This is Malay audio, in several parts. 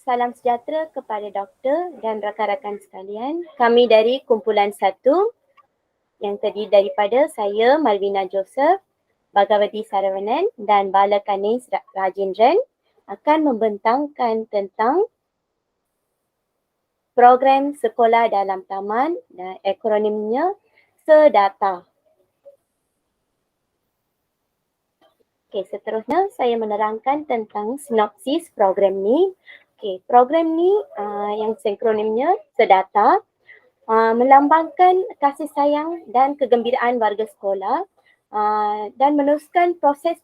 salam sejahtera kepada doktor dan rakan-rakan sekalian. Kami dari kumpulan 1 yang terdiri daripada saya, Malvina Joseph, Bhagawati Saravanan dan Bala Kanis Rajendran akan membentangkan tentang program sekolah dalam taman dan akronimnya SEDATA. Okey, seterusnya saya menerangkan tentang sinopsis program ni. Okey, program ni yang akronimnya SEDATA melambangkan kasih sayang dan kegembiraan warga sekolah dan meneruskan proses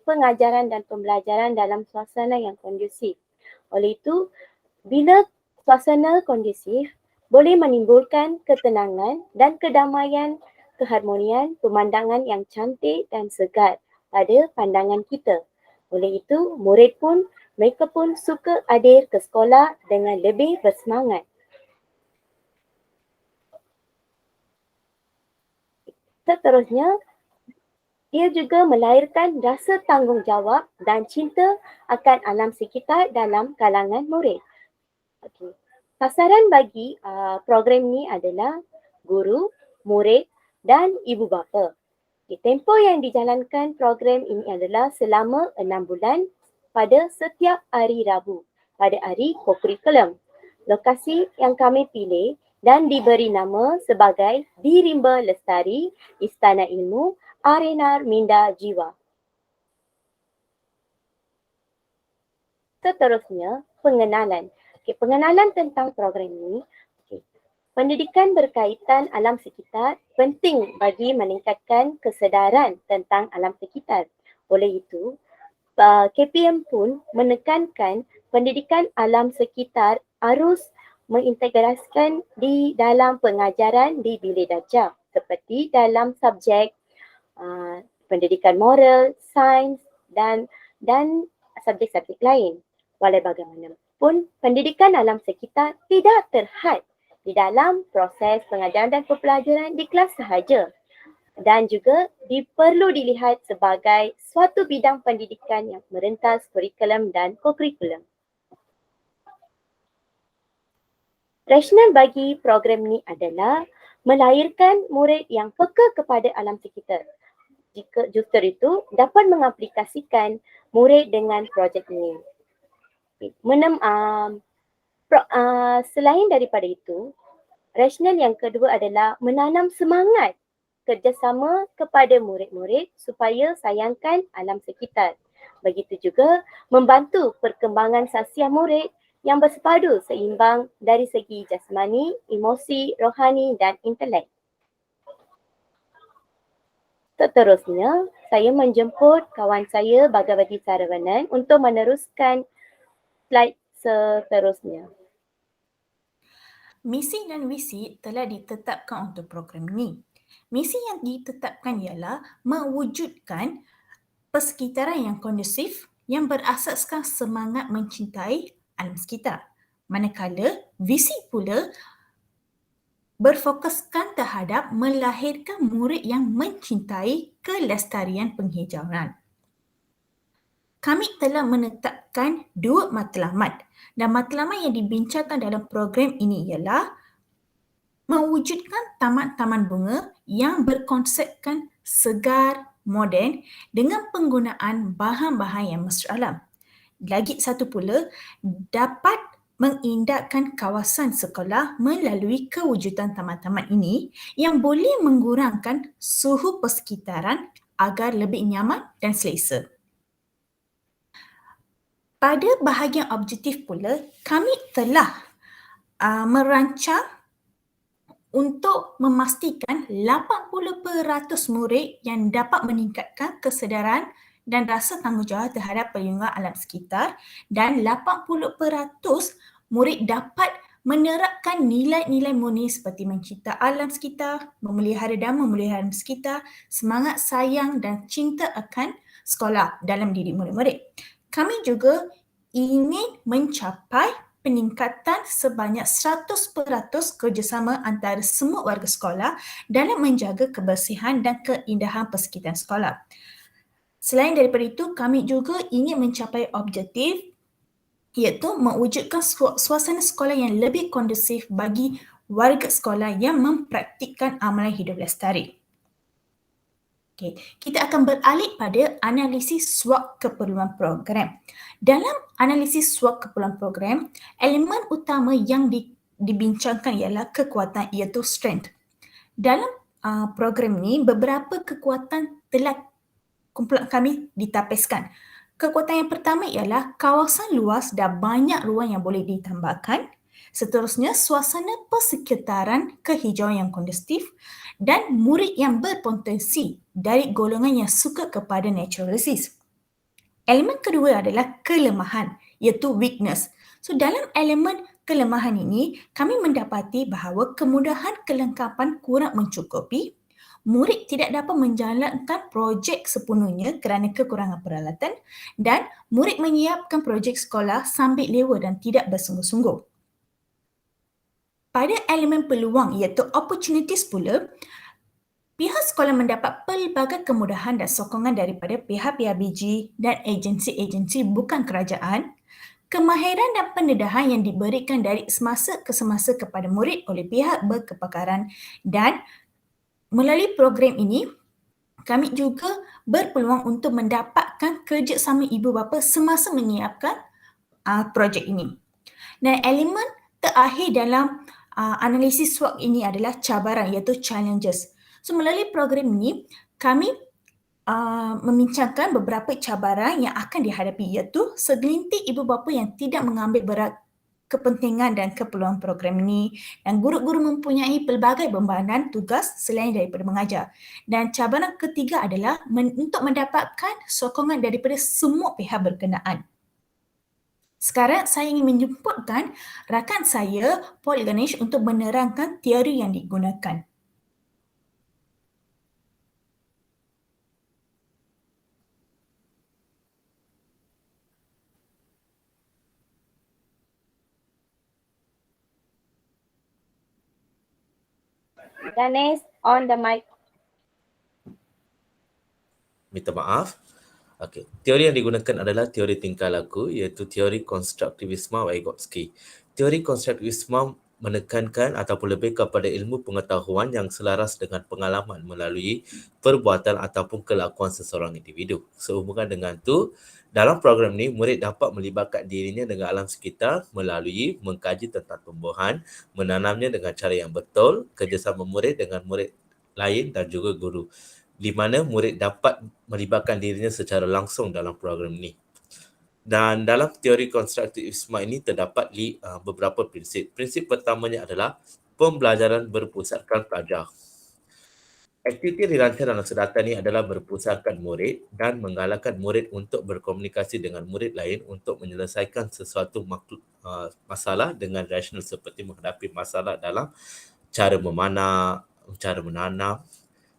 pengajaran dan pembelajaran dalam suasana yang kondusif. Oleh itu, bila suasana kondusif boleh menimbulkan ketenangan dan kedamaian, keharmonian, pemandangan yang cantik dan segar pada pandangan kita. Oleh itu, murid pun, mereka pun suka hadir ke sekolah dengan lebih bersemangat. Seterusnya, ia juga melahirkan rasa tanggungjawab dan cinta akan alam sekitar dalam kalangan murid. Okay. Sasaran bagi program ni adalah guru, murid dan ibu bapa. Okay. Tempoh yang dijalankan program ini adalah selama 6 bulan pada setiap hari Rabu pada hari kokurikulum. Lokasi yang kami pilih dan diberi nama sebagai Di Rimba Lestari, Istana Ilmu, Arena Minda Jiwa. Seterusnya, pengenalan. Okay, pengenalan tentang program ini. Okay. Pendidikan berkaitan alam sekitar penting bagi meningkatkan kesedaran tentang alam sekitar. Oleh itu, KPM pun menekankan pendidikan alam sekitar harus mengintegrasikan di dalam pengajaran di bilik darjah seperti dalam subjek pendidikan moral, sains dan subjek-subjek lain. Walau bagaimanapun, pendidikan alam sekitar tidak terhad di dalam proses pengajaran dan pembelajaran di kelas sahaja dan juga perlu dilihat sebagai suatu bidang pendidikan yang merentas kurikulum dan kokurikulum. Rasional bagi program ini adalah melahirkan murid yang peka kepada alam sekitar. Jika justru itu dapat mengaplikasikan murid dengan projek ini. Selain daripada itu, rasional yang kedua adalah menanam semangat kerjasama kepada murid-murid supaya sayangkan alam sekitar. Begitu juga membantu perkembangan sasiah murid yang bersepadu seimbang dari segi jasmani, emosi, rohani dan intelek. Seterusnya, saya menjemput kawan saya Bhagawati Saravanan untuk meneruskan slide seterusnya. Misi dan visi telah ditetapkan untuk program ini. Misi yang ditetapkan ialah mewujudkan persekitaran yang kondusif yang berasaskan semangat mencintai alam sekitar. Manakala visi pula berfokuskan terhadap melahirkan murid yang mencintai kelestarian penghijauan. Kami telah menetapkan 2 matlamat dan matlamat yang dibincangkan dalam program ini ialah mewujudkan taman-taman bunga yang berkonsepkan segar, moden dengan penggunaan bahan-bahan yang mesra alam. Lagi satu pula, dapat mengindahkan kawasan sekolah melalui kewujudan taman-taman ini yang boleh mengurangkan suhu persekitaran agar lebih nyaman dan selesa. Pada bahagian objektif pula, kami telah merancang untuk memastikan 80% murid yang dapat meningkatkan kesedaran dan rasa tanggungjawab terhadap perlindungan alam sekitar dan 80% murid dapat menerapkan nilai-nilai murni seperti mencinta alam sekitar, memelihara dan memelihara alam sekitar, semangat sayang dan cinta akan sekolah dalam diri murid-murid. Kami juga ingin mencapai peningkatan sebanyak 100% kerjasama antara semua warga sekolah dalam menjaga kebersihan dan keindahan persekitaran sekolah. Selain daripada itu, kami juga ingin mencapai objektif iaitu mewujudkan suasana sekolah yang lebih kondusif bagi warga sekolah yang mempraktikkan amalan hidup lestari. Okay. Kita akan beralih pada analisis SWOT keperluan program. Dalam analisis SWOT keperluan program, elemen utama yang dibincangkan ialah kekuatan iaitu strength. Dalam program ni, beberapa kekuatan telah kumpulan kami ditapiskan. Kekuatan yang pertama ialah kawasan luas dan banyak ruang yang boleh ditambahkan. Seterusnya, suasana persekitaran kehijauan yang kondusif dan murid yang berpotensi dari golongan yang suka kepada naturalisis. Elemen kedua adalah kelemahan, iaitu weakness. So, dalam elemen kelemahan ini, kami mendapati bahawa kemudahan kelengkapan kurang mencukupi, murid tidak dapat menjalankan projek sepenuhnya kerana kekurangan peralatan dan murid menyiapkan projek sekolah sambil lewa dan tidak bersungguh-sungguh. Pada elemen peluang iaitu opportunities pula, pihak sekolah mendapat pelbagai kemudahan dan sokongan daripada pihak PIBG dan agensi-agensi bukan kerajaan, kemahiran dan pendedahan yang diberikan dari semasa ke semasa kepada murid oleh pihak berkepakaran, dan melalui program ini, kami juga berpeluang untuk mendapatkan kerjasama ibu bapa semasa menyiapkan projek ini. Dan elemen terakhir dalam analisis SWOT ini adalah cabaran iaitu challenges. So, melalui program ini, kami membincangkan beberapa cabaran yang akan dihadapi iaitu segelintir ibu bapa yang tidak mengambil berat kepentingan dan keperluan program ini, dan guru-guru mempunyai pelbagai bebanan tugas selain daripada mengajar. Dan cabaran ketiga adalah untuk mendapatkan sokongan daripada semua pihak berkenaan. Sekarang saya ingin menjemputkan rakan saya, Paul Ganesh, untuk menerangkan teori yang digunakan. Ganesh, on the mic. Minta maaf. Okey, teori yang digunakan adalah teori tingkah laku iaitu teori konstruktivisme Vygotsky. Teori konstruktivisme menekankan ataupun lebih kepada ilmu pengetahuan yang selaras dengan pengalaman melalui perbuatan ataupun kelakuan seseorang individu. Sehubungan dengan itu, dalam program ini, murid dapat melibatkan dirinya dengan alam sekitar melalui mengkaji tentang tumbuhan, menanamnya dengan cara yang betul, kerjasama murid dengan murid lain dan juga guru, di mana murid dapat melibatkan dirinya secara langsung dalam program ini. Dan dalam teori konstruktivisme ini terdapat beberapa prinsip. Prinsip pertamanya adalah pembelajaran berpusatkan pelajar. Aktiviti dirancang dalam sedata ini adalah berpusatkan murid dan menggalakkan murid untuk berkomunikasi dengan murid lain untuk menyelesaikan sesuatu masalah dengan rasional seperti menghadapi masalah dalam cara memanah, cara menanam,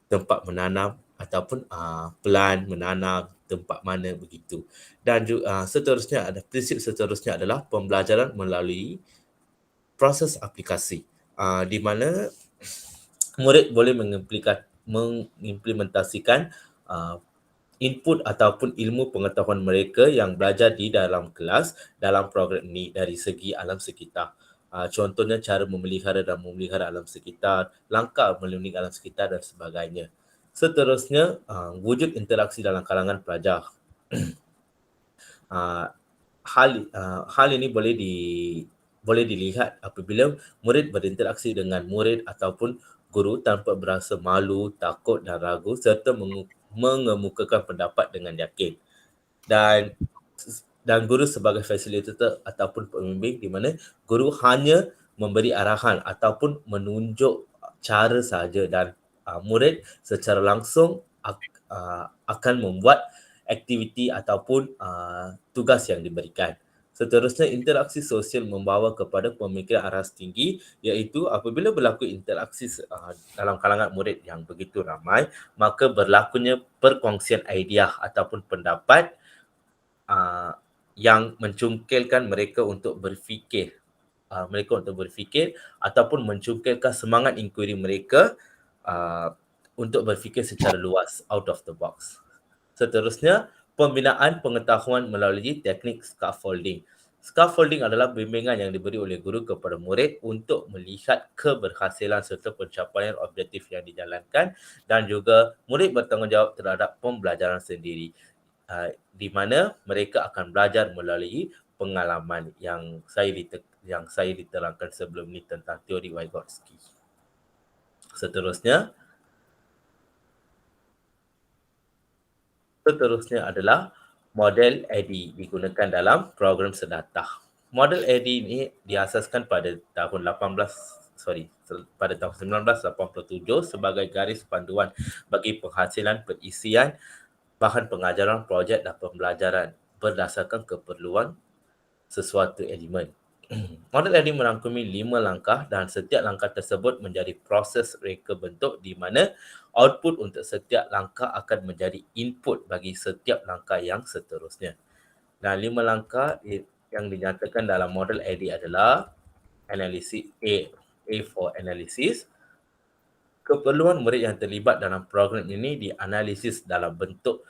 tempat menanam ataupun pelan menanam, tempat mana begitu. Dan seterusnya ada prinsip seterusnya adalah pembelajaran melalui proses aplikasi, di mana murid boleh mengimplementasikan input ataupun ilmu pengetahuan mereka yang belajar di dalam kelas dalam program ini dari segi alam sekitar. Contohnya cara memelihara alam sekitar, langkah melindungi alam sekitar dan sebagainya. Seterusnya, wujud interaksi dalam kalangan pelajar. Hal ini boleh dilihat apabila murid berinteraksi dengan murid ataupun guru tanpa berasa malu, takut dan ragu serta mengemukakan pendapat dengan yakin. Dan guru sebagai fasilitator ataupun pembimbing, di mana guru hanya memberi arahan ataupun menunjuk cara sahaja, dan murid secara langsung akan membuat aktiviti ataupun tugas yang diberikan. Seterusnya, interaksi sosial membawa kepada pemikiran aras tinggi, iaitu apabila berlaku interaksi dalam kalangan murid yang begitu ramai, maka berlakunya perkongsian idea ataupun pendapat yang mencungkilkan mereka untuk berfikir ataupun mencungkilkan semangat inquiry mereka untuk berfikir secara luas, out of the box. Seterusnya, pembinaan pengetahuan melalui teknik scaffolding. Scaffolding adalah bimbingan yang diberi oleh guru kepada murid untuk melihat keberhasilan serta pencapaian objektif yang dijalankan dan juga murid bertanggungjawab terhadap pembelajaran sendiri, di mana mereka akan belajar melalui pengalaman yang saya diterangkan sebelum ini tentang teori Vygotsky. Seterusnya adalah model ADDIE digunakan dalam program sedatah. Model ADDIE ini diasaskan pada tahun 1987 sebagai garis panduan bagi penghasilan perisian bahan pengajaran, projek dan pembelajaran berdasarkan keperluan sesuatu elemen. Model ADDIE merangkumi 5 langkah dan setiap langkah tersebut menjadi proses reka bentuk di mana output untuk setiap langkah akan menjadi input bagi setiap langkah yang seterusnya. Dan 5 langkah yang dinyatakan dalam model ADDIE adalah analisis A for analysis. Keperluan murid yang terlibat dalam program ini dianalisis dalam bentuk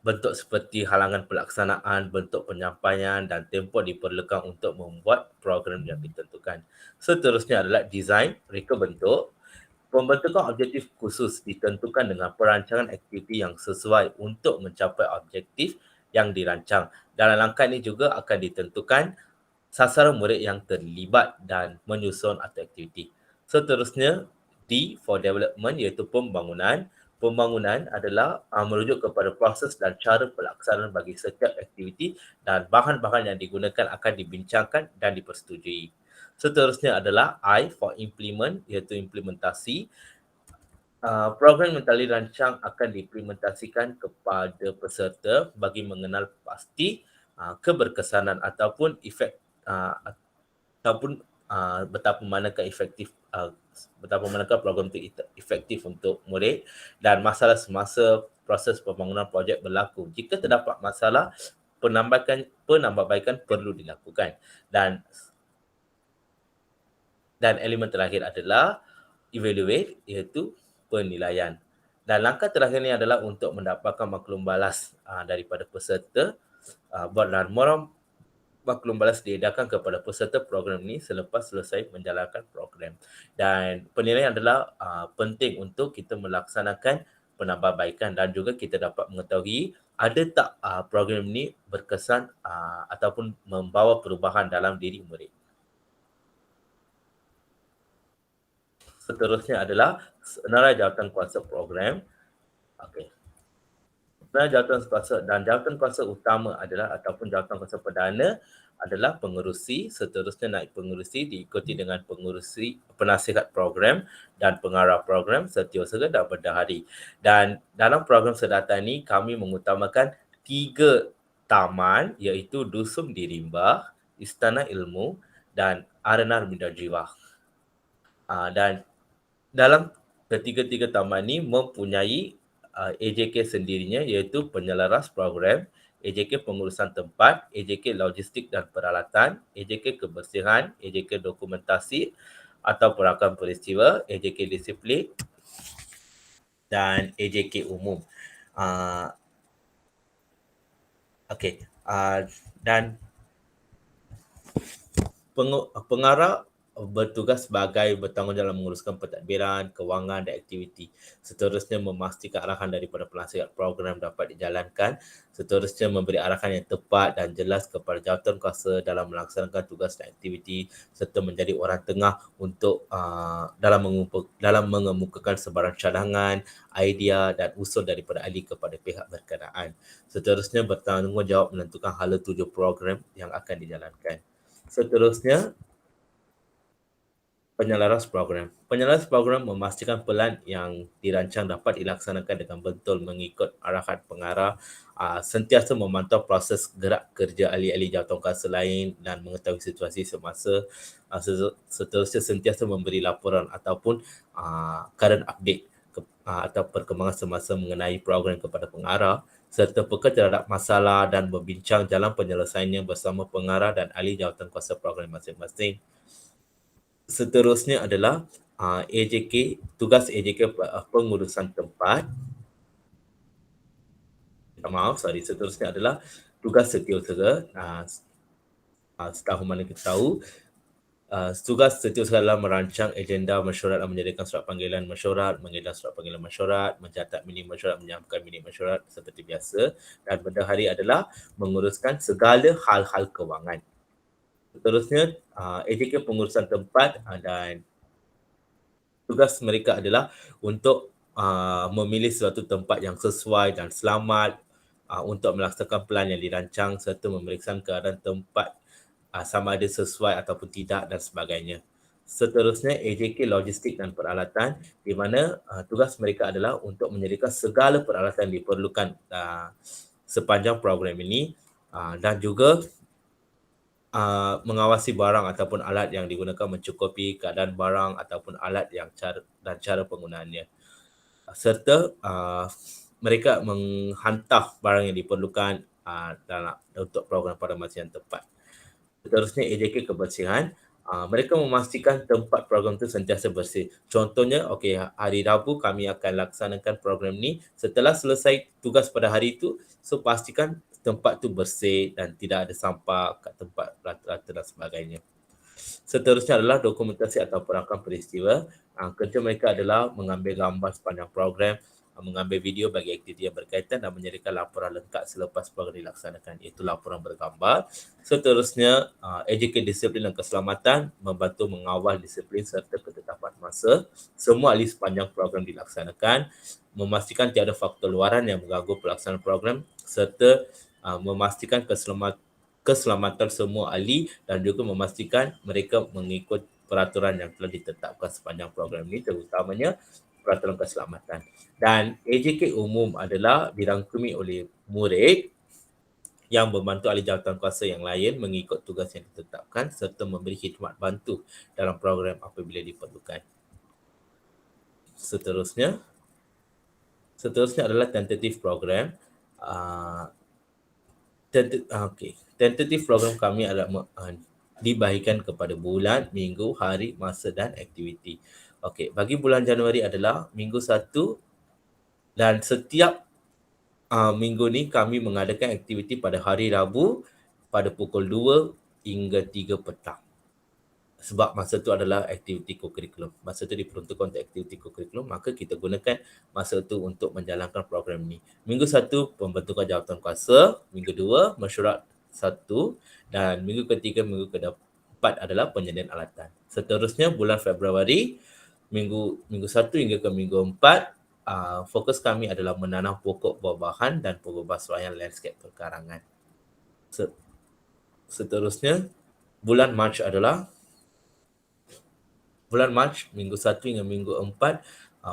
bentuk seperti halangan pelaksanaan, bentuk penyampaian dan tempoh diperlukan untuk membuat program yang ditentukan. Seterusnya adalah design, reka bentuk. Pembentukan objektif khusus ditentukan dengan perancangan aktiviti yang sesuai untuk mencapai objektif yang dirancang. Dalam langkah ini juga akan ditentukan sasaran murid yang terlibat dan menyusun atau aktiviti. Seterusnya, D for development iaitu pembangunan. Pembangunan adalah merujuk kepada proses dan cara pelaksanaan bagi setiap aktiviti dan bahan-bahan yang digunakan akan dibincangkan dan dipersetujui. Seterusnya adalah I for implement iaitu implementasi. Program yang telah dirancang akan diimplementasikan kepada peserta bagi mengenal pasti keberkesanan ataupun betapa manakah program itu efektif untuk murid dan masalah semasa proses pembangunan projek berlaku. Jika terdapat masalah, penambahbaikan perlu dilakukan. Dan elemen terakhir adalah evaluate iaitu penilaian. Dan langkah terakhir ini adalah untuk mendapatkan maklum balas daripada peserta dan maklum balas diedarkan kepada peserta program ini selepas selesai menjalankan program. Dan penilaian adalah penting untuk kita melaksanakan penambahbaikan dan juga kita dapat mengetahui ada tak program ini berkesan ataupun membawa perubahan dalam diri murid. Seterusnya adalah senarai jawatankuasa program. Okey. Jawatankuasa utama adalah ataupun jawatankuasa perdana adalah pengerusi, seterusnya naib pengerusi diikuti dengan pengerusi, penasihat program dan pengarah program, setiausaha dan bendahari. Dan dalam program sedatah ini kami mengutamakan 3 taman iaitu Dusum di Rimba, Istana Ilmu dan Arena Minda Jiwa. Dan dalam ketiga-tiga taman ini mempunyai AJK sendirinya iaitu penyelaras program, AJK pengurusan tempat, AJK logistik dan peralatan, AJK kebersihan, AJK dokumentasi atau perakam peristiwa, AJK disiplin dan AJK umum. Dan pengarah bertugas sebagai bertanggungjawab menguruskan pentadbiran, kewangan dan aktiviti. Seterusnya memastikan arahan daripada penasihat program dapat dijalankan. Seterusnya memberi arahan yang tepat dan jelas kepada jawatankuasa dalam melaksanakan tugas dan aktiviti serta menjadi orang tengah untuk dalam mengemukakan sebarang cadangan, idea dan usul daripada ahli kepada pihak berkenaan. Seterusnya bertanggungjawab menentukan hala tuju program yang akan dijalankan. Seterusnya, penyelaras program. Penyelaras program memastikan pelan yang dirancang dapat dilaksanakan dengan betul mengikut arahan pengarah, sentiasa memantau proses gerak kerja ahli-ahli jawatankuasa lain dan mengetahui situasi semasa, seterusnya sentiasa memberi laporan ataupun current update atau perkembangan semasa mengenai program kepada pengarah serta peka terhadap masalah dan membincang jalan penyelesaiannya bersama pengarah dan ahli jawatankuasa program masing-masing. Seterusnya adalah tugas AJK pengurusan tempat Seterusnya adalah tugas setiausaha. Setahu mana kita tahu, tugas setiausaha adalah merancang agenda mesyuarat dan menyediakan surat panggilan mesyuarat, mengedah surat panggilan mesyuarat, mencatat minit mesyuarat, menyampaikan minit mesyuarat seperti biasa. Dan bendahari adalah menguruskan segala hal-hal kewangan. Seterusnya, AJK pengurusan tempat dan tugas mereka adalah untuk memilih suatu tempat yang sesuai dan selamat untuk melaksanakan plan yang dirancang serta memeriksa keadaan tempat sama ada sesuai ataupun tidak dan sebagainya. Seterusnya, AJK logistik dan peralatan di mana tugas mereka adalah untuk menyediakan segala peralatan yang diperlukan sepanjang program ini dan juga mengawasi barang ataupun alat yang digunakan mencukupi keadaan barang ataupun alat yang cara penggunaannya. Serta mereka menghantar barang yang diperlukan untuk program pada masa yang tepat. Seterusnya, AJK kebersihan. Mereka memastikan tempat program itu sentiasa bersih. Contohnya, hari Rabu kami akan laksanakan program ni. Setelah selesai tugas pada hari itu, so pastikan tempat tu bersih dan tidak ada sampah kat tempat rata-rata dan sebagainya. Seterusnya adalah dokumentasi atau perangkat peristiwa. Kerja mereka adalah mengambil gambar sepanjang program, mengambil video bagi aktiviti yang berkaitan dan menyediakan laporan lengkap selepas program dilaksanakan, iaitu laporan bergambar. Seterusnya, AJK disiplin dan keselamatan membantu mengawal disiplin serta ketetapan masa semua ahli sepanjang program dilaksanakan, memastikan tiada faktor luaran yang mengganggu pelaksanaan program serta memastikan keselamatan semua ahli dan juga memastikan mereka mengikut peraturan yang telah ditetapkan sepanjang program ini, terutamanya peraturan keselamatan. Dan AJK umum adalah dirangkumi oleh murid yang membantu ahli jawatankuasa yang lain mengikut tugas yang ditetapkan serta memberi khidmat bantu dalam program apabila diperlukan. Seterusnya adalah tentative program. Tentative program kami adalah dibahagikan kepada bulan, minggu, hari, masa dan aktiviti. Bagi bulan Januari adalah minggu 1 dan setiap minggu ni kami mengadakan aktiviti pada hari Rabu pada pukul 2 hingga 3 petang. Sebab masa tu adalah aktiviti co-curriculum. Masa tu diperuntukkan untuk aktiviti co-curriculum, maka kita gunakan masa tu untuk menjalankan program ni. Minggu 1 pembentukan jawatankuasa, minggu 2 mesyuarat 1 dan minggu ketiga, minggu keempat adalah penyediaan alatan. Seterusnya bulan Februari, minggu 1 hingga ke minggu 4, fokus kami adalah menanam pokok buah-bahan dan pengubahsuaian landscape perkarangan. Seterusnya, bulan Mac, minggu 1 hingga minggu 4,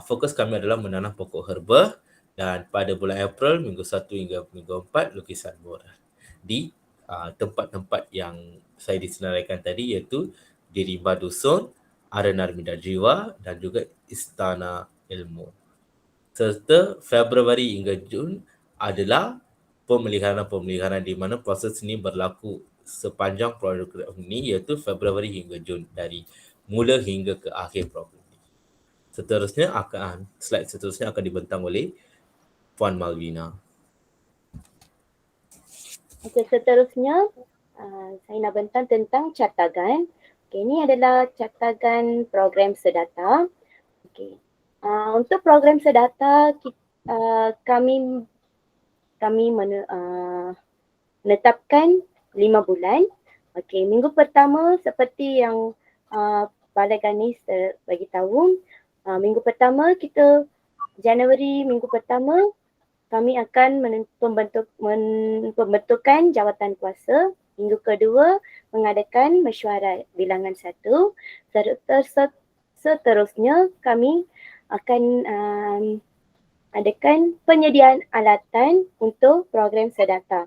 fokus kami adalah menanam pokok herba dan pada bulan April, minggu 1 hingga minggu 4, lukisan mural di tempat-tempat yang saya disenaraikan tadi, iaitu di Rimba Dusun, Arena Armida Jiwa dan juga Istana Ilmu. Serta Februari hingga Jun adalah pemeliharaan di mana proses ini berlaku sepanjang program ini, iaitu Februari hingga Jun, dari mula hingga ke akhir program ini. Slide seterusnya akan dibentang oleh Puan Malvina. Seterusnya saya nak bentang tentang catagan. Ini adalah catagan program Sedata. Untuk program Sedata, kami menetapkan 5 bulan. Minggu pertama seperti yang Balai Ganis bagi tahu, minggu pertama kita Januari, minggu pertama kami akan pembentukan jawatan kuasa. Minggu kedua mengadakan mesyuarat bilangan 1. Seterusnya kami akan adakan penyediaan alatan untuk program Sedata.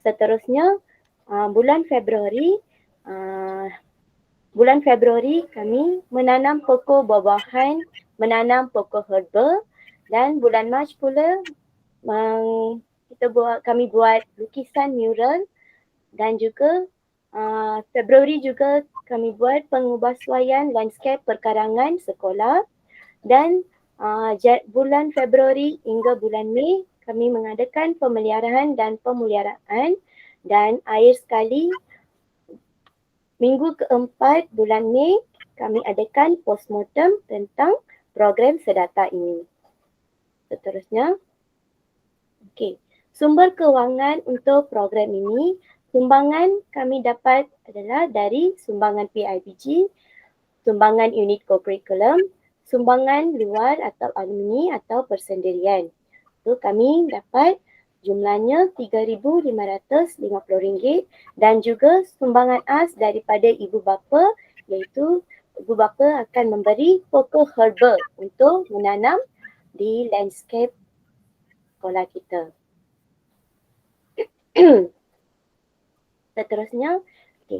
Seterusnya bulan Februari kami menanam pokok buah-bahan, menanam pokok herba dan bulan Mac pula kami buat lukisan mural dan juga Februari juga kami buat pengubahsuaian landscape perkarangan sekolah dan bulan Februari hingga bulan Mei kami mengadakan pemeliharaan dan pemuliharaan, dan akhir sekali minggu keempat bulan Mei kami adakan postmortem tentang program Sedata ini. Seterusnya, okey, sumber kewangan untuk program ini, sumbangan kami dapat adalah dari sumbangan PIBG, sumbangan unit co-curriculum, sumbangan luar atau alumni atau persendirian. So, kami dapat jumlahnya RM3,550 dan juga sumbangan khas daripada ibu bapa, iaitu ibu bapa akan memberi pokok herba untuk menanam di landscape sekolah kita. Seterusnya,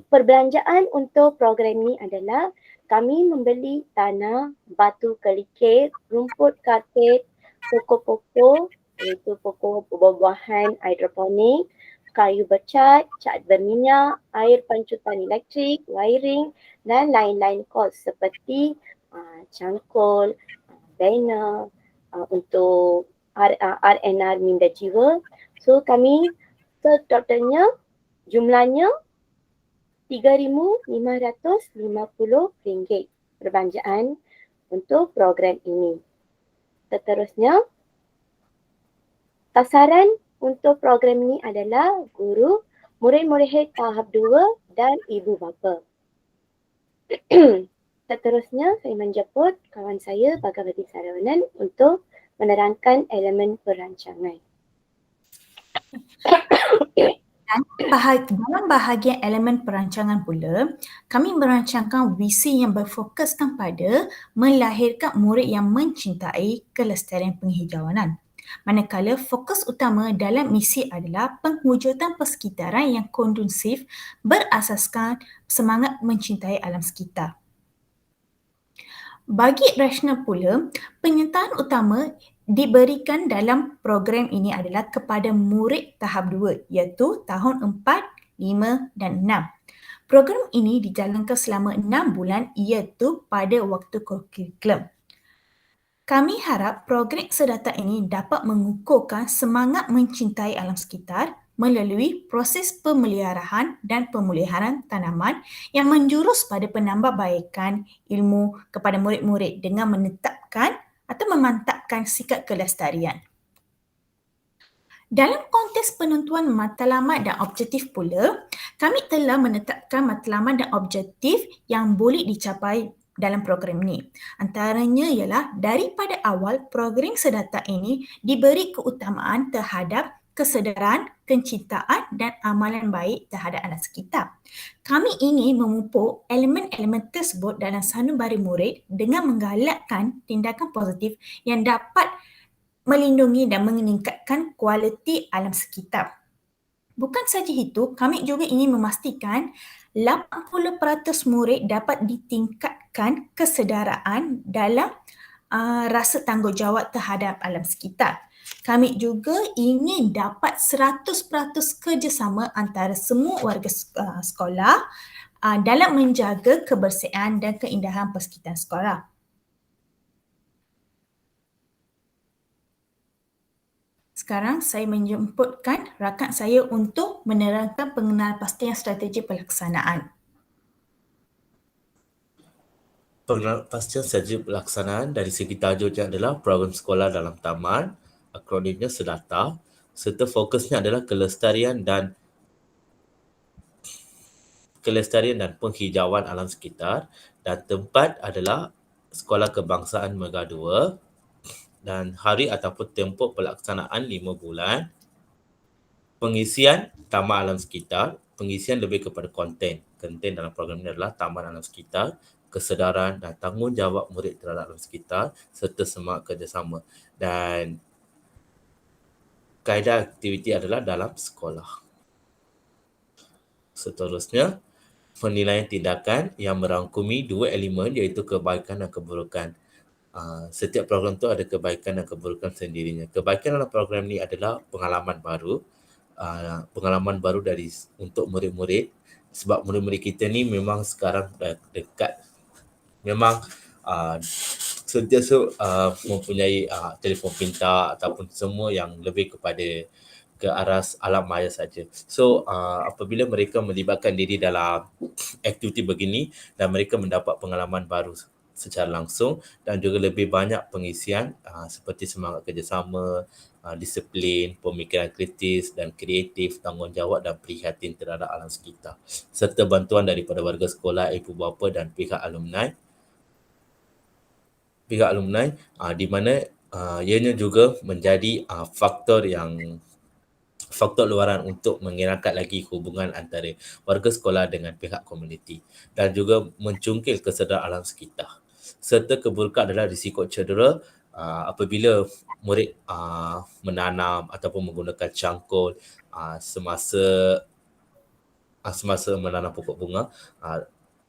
perbelanjaan untuk program ini adalah kami membeli tanah, batu kelikir, rumput karpet, pokok-pokok, iaitu pokok buah-buahan hidroponik, kayu bercat, cat berminyak, air pancutan elektrik, wiring dan lain-lain kos seperti cangkul, banner untuk RNR minda jiwa. So kami totalnya jumlahnya RM3,550 perbelanjaan untuk program ini. Seterusnya, sasaran untuk program ini adalah guru, murid-murid tahap 2 dan ibu bapa. Seterusnya, saya menjemput kawan saya Bhagawati Saravanan untuk menerangkan elemen perancangan. Dalam bahagian elemen perancangan pula, kami merancangkan visi yang berfokuskan pada melahirkan murid yang mencintai kelestarian penghijauanan. Manakala fokus utama dalam misi adalah pengwujudan persekitaran yang kondusif berasaskan semangat mencintai alam sekitar. Bagi rasional pula, penyertaan utama diberikan dalam program ini adalah kepada murid tahap 2 iaitu tahun 4, 5 dan 6. Program ini dijalankan selama 6 bulan iaitu pada waktu kurikulum. Kami harap program Sedata ini dapat mengukuhkan semangat mencintai alam sekitar melalui proses pemeliharaan dan pemuliharaan tanaman yang menjurus pada penambahbaikan ilmu kepada murid-murid dengan menetapkan atau memantapkan sikap kelestarian. Dalam konteks penentuan matlamat dan objektif pula, kami telah menetapkan matlamat dan objektif yang boleh dicapai dalam program ini. Antaranya ialah daripada awal program Sedata ini diberi keutamaan terhadap kesedaran, kecintaan dan amalan baik terhadap alam sekitar. Kami ingin memupuk elemen-elemen tersebut dalam sanubari murid dengan menggalakkan tindakan positif yang dapat melindungi dan meningkatkan kualiti alam sekitar. Bukan sahaja itu, kami juga ingin memastikan 80% murid dapat ditingkatkan kesedaraan dalam rasa tanggungjawab terhadap alam sekitar. Kami juga ingin dapat 100% kerjasama antara semua warga sekolah dalam menjaga kebersihan dan keindahan persekitaran sekolah. Sekarang saya menjemputkan rakan saya untuk menerangkan pengenalpastian strategi pelaksanaan. Pengenalpastian strategi pelaksanaan dari segi tajuknya adalah program sekolah dalam taman, akronimnya Sedata, serta fokusnya adalah kelestarian dan penghijauan alam sekitar, dan tempat adalah Sekolah Kebangsaan Megah 2, dan hari ataupun tempoh pelaksanaan 5 bulan. Pengisian Taman Alam Sekitar, pengisian lebih kepada konten. Konten dalam program ini adalah Taman Alam Sekitar, kesedaran dan tanggungjawab murid terhadap alam sekitar serta semangat kerjasama. Dan kaedah aktiviti adalah dalam sekolah. Seterusnya, penilaian tindakan yang merangkumi 2 elemen iaitu kebaikan dan keburukan. Setiap program tu ada kebaikan dan keburukan sendirinya. Kebaikan dalam program ni adalah pengalaman baru untuk murid-murid, sebab murid-murid kita ni memang sekarang dah dekat, memang sentiasa mempunyai telefon pintar ataupun semua yang lebih kepada ke arah alam maya saja. So apabila mereka melibatkan diri dalam aktiviti begini dan mereka mendapat pengalaman baru secara langsung dan juga lebih banyak pengisian seperti semangat kerjasama, disiplin, pemikiran kritis dan kreatif, tanggungjawab dan prihatin terhadap alam sekitar serta bantuan daripada warga sekolah, ibu bapa dan pihak alumni di mana ianya juga menjadi faktor luaran untuk menggerakkan lagi hubungan antara warga sekolah dengan pihak komuniti dan juga mencungkil kesedaran alam sekitar. Serta keburukan adalah risiko cedera apabila murid menanam ataupun menggunakan cangkul semasa menanam pokok bunga,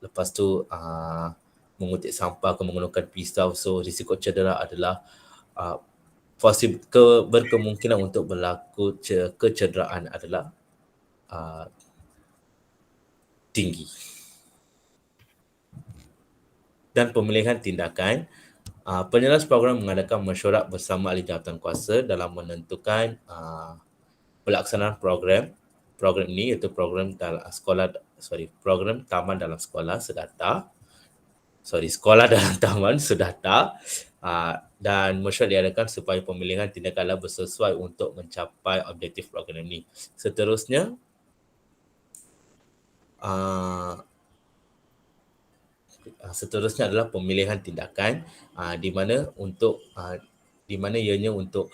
lepas tu mengutip sampah atau menggunakan pisau. So risiko cedera adalah berkemungkinan untuk berlaku kecederaan adalah tinggi. Dan pemilihan tindakan, penyelas program mengadakan mesyuarat bersama ahli jawatankuasa dalam menentukan pelaksanaan program ini, iaitu program taman dalam sekolah sekolah dalam taman sedata, dan mesyuarat diadakan supaya pemilihan tindakan bersesuai untuk mencapai objektif program ini. Seterusnya adalah pemilihan tindakan di mana ianya untuk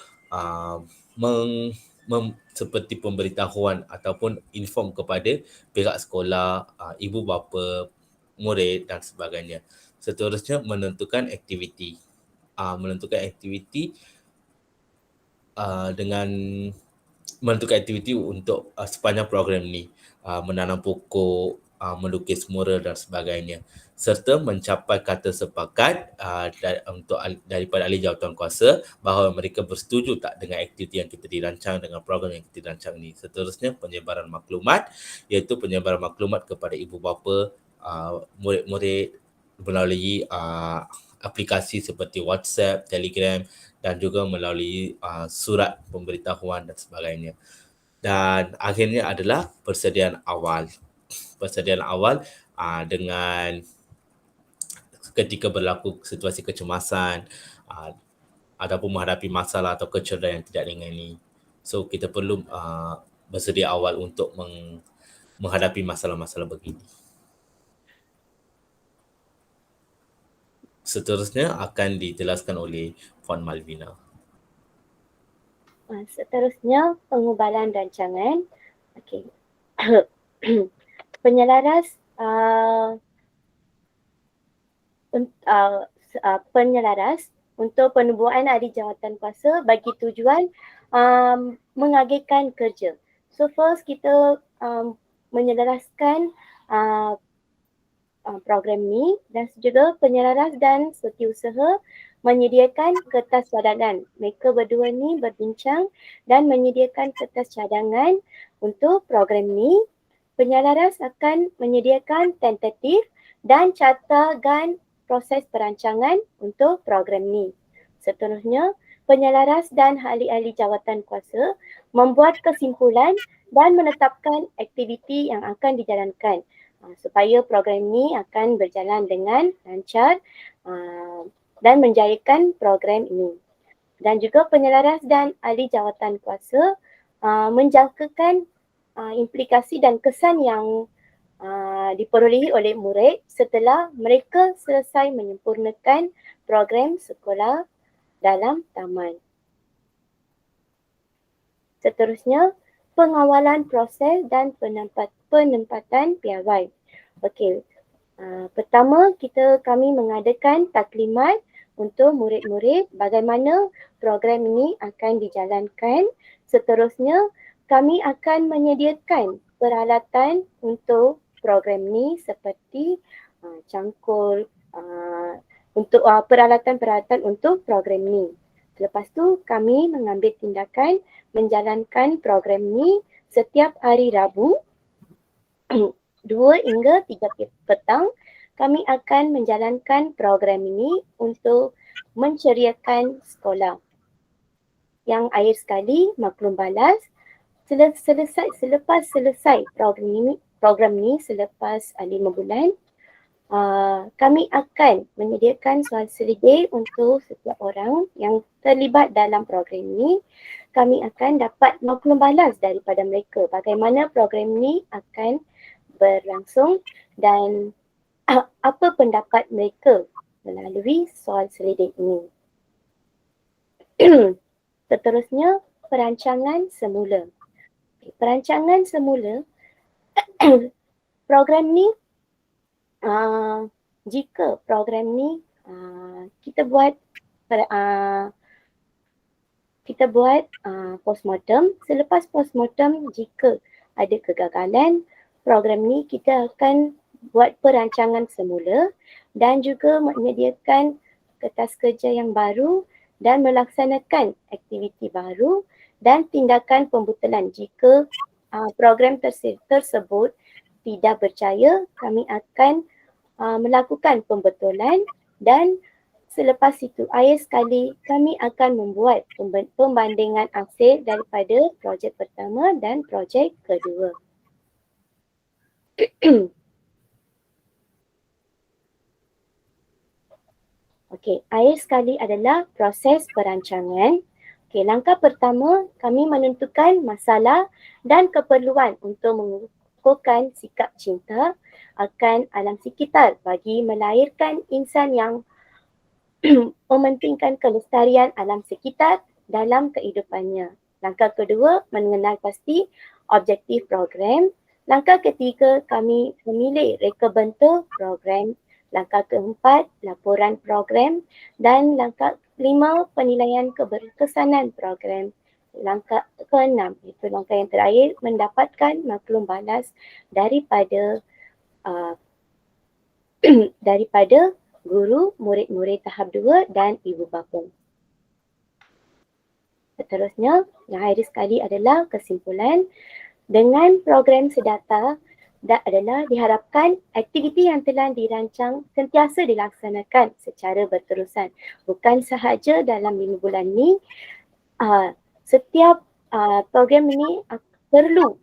seperti pemberitahuan ataupun inform kepada pihak sekolah, ibu bapa, murid dan sebagainya. Seterusnya menentukan aktiviti untuk sepanjang program ini, menanam pokok, melukis mural dan sebagainya, serta mencapai kata sepakat daripada ahli jawatankuasa bahawa mereka bersetuju tak dengan aktiviti yang kita dirancang, dengan program yang kita dirancang ini. Seterusnya penyebaran maklumat, iaitu penyebaran maklumat kepada ibu bapa, murid-murid melalui aplikasi seperti WhatsApp, Telegram dan juga melalui surat pemberitahuan dan sebagainya. Dan akhirnya adalah persediaan awal dengan ketika berlaku situasi kecemasan ataupun menghadapi masalah atau kecederaan yang tidak ringan ini. So kita perlu bersedia awal untuk menghadapi masalah-masalah begini. Seterusnya akan dijelaskan oleh Puan Malvina. Seterusnya pengubalan rancangan. Okey. Penyelaras untuk penubuhan ahli jawatankuasa bagi tujuan mengagihkan kerja. So first kita menyelaraskan program ni dan juga penyelaras dan setiausaha menyediakan kertas cadangan. Mereka berdua ni berbincang dan menyediakan kertas cadangan untuk program ni. Penyelaras akan menyediakan tentatif dan catagan proses perancangan untuk program ni. Seterusnya, penyelaras dan ahli-ahli jawatankuasa membuat kesimpulan dan menetapkan aktiviti yang akan dijalankan supaya program ni akan berjalan dengan lancar dan menjayakan program ini. Dan juga penyelaras dan ahli jawatankuasa menjangkakan implikasi dan kesan yang diperolehi oleh murid setelah mereka selesai menyempurnakan program sekolah dalam taman. Seterusnya, pengawalan proses dan penempatan piawai. Okey, pertama kami mengadakan taklimat untuk murid-murid bagaimana program ini akan dijalankan. Seterusnya, kami akan menyediakan peralatan untuk program ini seperti cangkul, untuk peralatan-peralatan untuk program ini. Lepas tu kami mengambil tindakan menjalankan program ini setiap hari Rabu 2 hingga 3 petang. Kami akan menjalankan program ini untuk menceriakan sekolah. Yang akhir sekali, maklum balas, selepas selesai program ini selepas 5 bulan, kami akan menyediakan soal selidik untuk setiap orang yang terlibat dalam program ini. Kami akan dapat maklum balas daripada mereka bagaimana program ini akan berlangsung dan apa pendapat mereka melalui soal selidik ini. Seterusnya, perancangan semula. Perancangan semula, program ni, jika program ni kita buat postmortem, selepas postmortem jika ada kegagalan, program ni kita akan buat perancangan semula dan juga menyediakan kertas kerja yang baru dan melaksanakan aktiviti baru dan tindakan pembutelan jika program tersebut tidak berjaya. Kami akan melakukan pembetulan dan selepas itu akhir sekali kami akan membuat pembandingan hasil daripada projek pertama dan projek kedua. Okey, akhir sekali adalah proses perancangan. Okey, langkah pertama kami menentukan masalah dan keperluan untuk mengukuhkan sikap cinta akan alam sekitar bagi melahirkan insan yang mementingkan kelestarian alam sekitar dalam kehidupannya. Langkah kedua, mengenal pasti objektif program. Langkah ketiga, kami memilih reka bentuk program. Langkah keempat, laporan program. Dan langkah kelima, penilaian keberkesanan program. Langkah keenam, itu langkah yang terakhir, mendapatkan maklum balas daripada daripada guru, murid-murid tahap 2 dan ibu bapa. Seterusnya, yang akhir sekali adalah kesimpulan. Dengan program Sedata adalah diharapkan aktiviti yang telah dirancang sentiasa dilaksanakan secara berterusan. Bukan sahaja dalam 5 bulan ni, setiap program ini perlu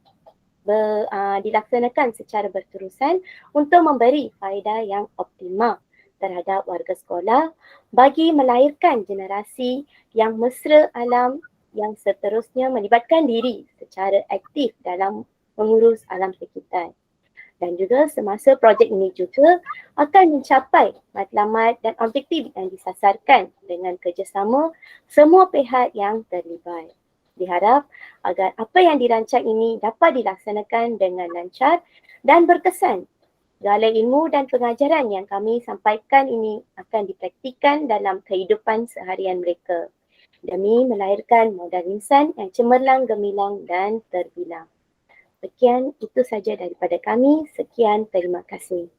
dilaksanakan secara berterusan untuk memberi faedah yang optimal terhadap warga sekolah bagi melahirkan generasi yang mesra alam yang seterusnya melibatkan diri secara aktif dalam mengurus alam sekitar. Dan juga semasa projek ini juga akan mencapai matlamat dan objektif yang disasarkan dengan kerjasama semua pihak yang terlibat. Diharap agar apa yang dirancang ini dapat dilaksanakan dengan lancar dan berkesan. Segala ilmu dan pengajaran yang kami sampaikan ini akan dipraktikkan dalam kehidupan seharian mereka demi melahirkan modal insan yang cemerlang, gemilang dan terbilang. Sekian, itu saja daripada kami. Sekian, terima kasih.